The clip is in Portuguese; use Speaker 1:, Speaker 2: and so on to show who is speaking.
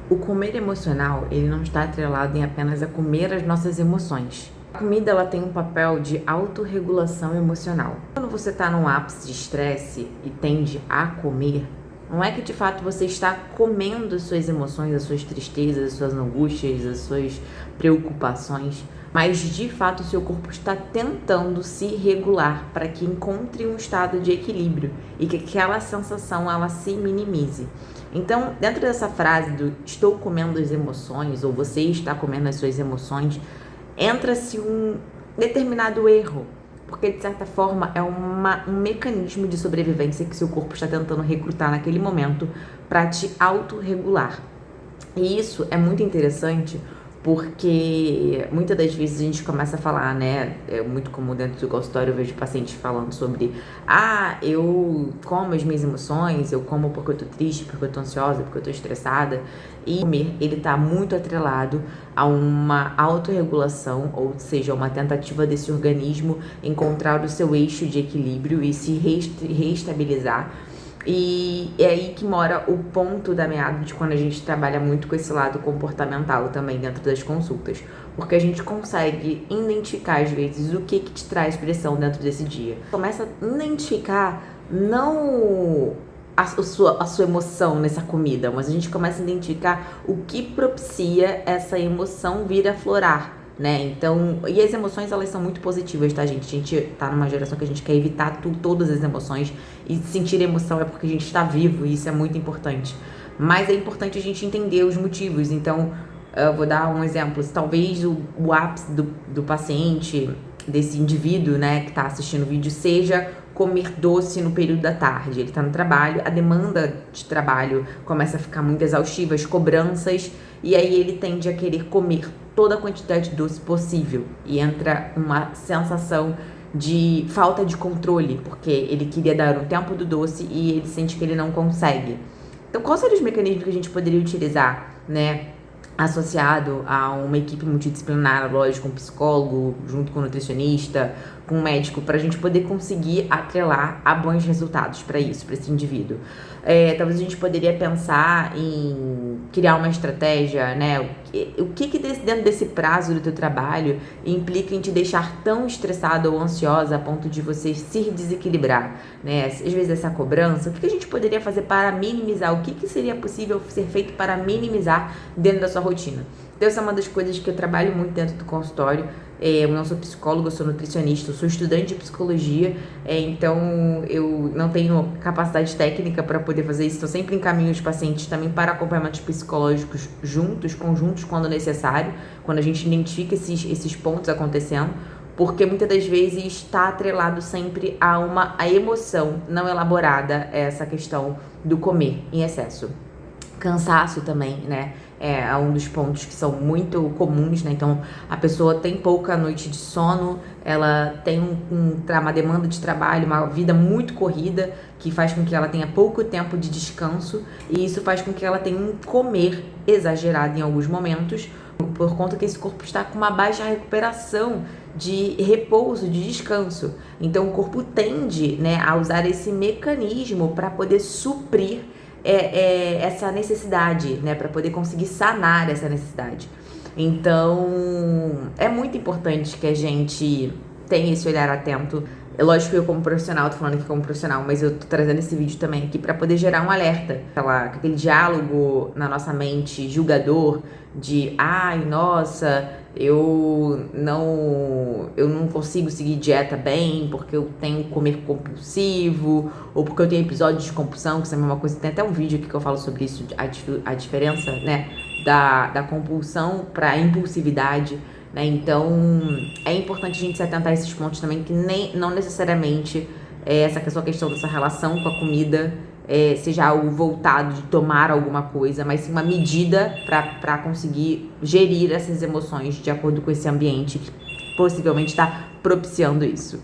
Speaker 1: O comer emocional, ele não está atrelado em apenas a comer as nossas emoções. A comida, ela tem um papel de autorregulação emocional. Quando você está num ápice de estresse e tende a comer, não é que de fato você está comendo as suas emoções, as suas tristezas, as suas angústias, as suas preocupações, mas de fato o seu corpo está tentando se regular para que encontre um estado de equilíbrio e que aquela sensação ela se minimize. Então, dentro dessa frase do estou comendo as emoções ou você está comendo as suas emoções, entra-se um determinado erro, porque de certa forma é um mecanismo de sobrevivência que seu corpo está tentando recrutar naquele momento para te autorregular. E isso é muito interessante porque muitas das vezes a gente começa a falar, né? É muito comum dentro do consultório, eu vejo pacientes falando sobre eu como as minhas emoções, eu como porque eu tô triste, porque eu tô ansiosa, porque eu tô estressada. E comer, ele tá muito atrelado a uma autorregulação, ou seja, uma tentativa desse organismo encontrar o seu eixo de equilíbrio e se reestabilizar. E é aí que mora o ponto da meada de quando a gente trabalha muito com esse lado comportamental também dentro das consultas. Porque a gente consegue identificar, às vezes, o que te traz pressão dentro desse dia. Começa a identificar não a sua emoção nessa comida, mas a gente começa a identificar o que propicia essa emoção vir a florar. Né? Então, e as emoções, elas são muito positivas, tá, gente? A gente tá numa geração que a gente quer evitar todas as emoções, e sentir emoção é porque a gente está vivo, e isso é muito importante. Mas é importante a gente entender os motivos. Então, eu vou dar um exemplo. Talvez o ápice do paciente, desse indivíduo, né, que tá assistindo o vídeo, seja comer doce no período da tarde. Ele tá no trabalho, a demanda de trabalho começa a ficar muito exaustiva, as cobranças, e aí ele tende a querer comer toda a quantidade de doce possível. E entra uma sensação de falta de controle, porque ele queria dar o tempo do doce e ele sente que ele não consegue. Então, quais seriam os mecanismos que a gente poderia utilizar, né? Associado a uma equipe multidisciplinar, lógico, um psicólogo, junto com um nutricionista, com um médico, para a gente poder conseguir atrelar a bons resultados para isso, para esse indivíduo. Talvez a gente poderia pensar em criar uma estratégia, né? O que dentro desse prazo do teu trabalho implica em te deixar tão estressado ou ansiosa a ponto de você se desequilibrar, né? Às vezes essa cobrança, o que a gente poderia fazer para minimizar? O que seria possível ser feito para minimizar dentro da sua rotina? Então, essa é uma das coisas que eu trabalho muito dentro do consultório. Eu não sou psicóloga, eu sou nutricionista, eu sou estudante de psicologia, então eu não tenho capacidade técnica para poder fazer isso. Estou sempre encaminho os pacientes também para acompanhamentos psicológicos conjuntos, quando necessário, quando a gente identifica esses pontos acontecendo, porque muitas das vezes está atrelado sempre a emoção não elaborada, essa questão do comer em excesso. Cansaço também, né? É um dos pontos que são muito comuns, né? Então, a pessoa tem pouca noite de sono, ela tem uma demanda de trabalho, uma vida muito corrida, que faz com que ela tenha pouco tempo de descanso, e isso faz com que ela tenha um comer exagerado em alguns momentos, por conta que esse corpo está com uma baixa recuperação de repouso, de descanso. Então, o corpo tende, né, a usar esse mecanismo para poder suprir essa necessidade, né, para poder conseguir sanar essa necessidade. Então, é muito importante que a gente tenha esse olhar atento. É lógico que eu como profissional, tô falando aqui como profissional, mas eu tô trazendo esse vídeo também aqui para poder gerar um alerta. Aquele diálogo na nossa mente julgador de, nossa, eu não consigo seguir dieta bem porque eu tenho comer compulsivo, ou porque eu tenho episódios de compulsão, que isso é a mesma coisa. Tem até um vídeo aqui que eu falo sobre isso, a diferença, né, da compulsão para a impulsividade, né? Então, é importante a gente se atentar a esses pontos também, que não necessariamente essa questão dessa relação com a comida seja algo voltado de tomar alguma coisa, mas sim uma medida para conseguir gerir essas emoções de acordo com esse ambiente que possivelmente está propiciando isso.